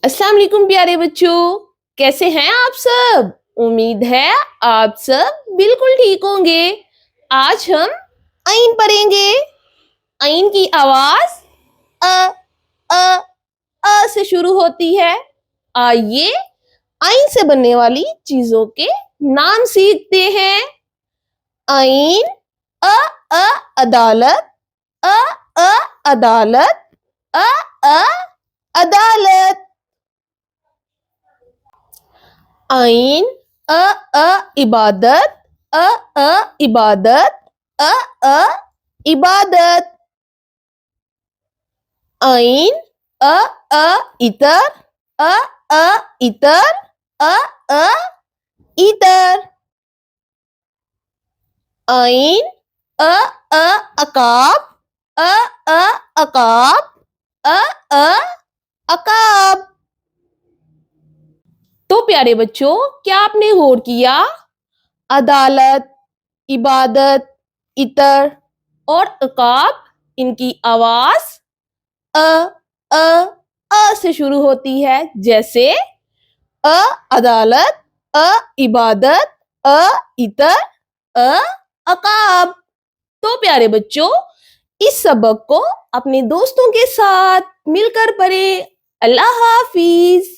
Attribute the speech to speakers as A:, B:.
A: अस्सलाम वालेकुम प्यारे बच्चों, कैसे हैं आप सब? उम्मीद है आप सब बिल्कुल ठीक होंगे। आज हम आइन पढ़ेंगे। आइन की आवाज अ अ से शुरू होती है। आइए आइन से बनने वाली चीजों के नाम सीखते हैं। आइन अ अ अदालत, अ अ अदालत, अ अ अदालत। आइन अ इबादत, अ इबादत, अ इबादत। आइन अ इतर, अ इतर, अ इतर। आइन अ अकाब, अ अकाब, अ अकाब। तो प्यारे बच्चों, क्या आपने गौर किया? अदालत, इबादत, इतर और अकाब, इनकी आवाज अ अ से शुरू होती है। जैसे अ अदालत, अ इबादत, अ इतर, अ अकाब। तो प्यारे बच्चों, इस सबक को अपने दोस्तों के साथ मिलकर पढ़ें। अल्लाह हाफिज।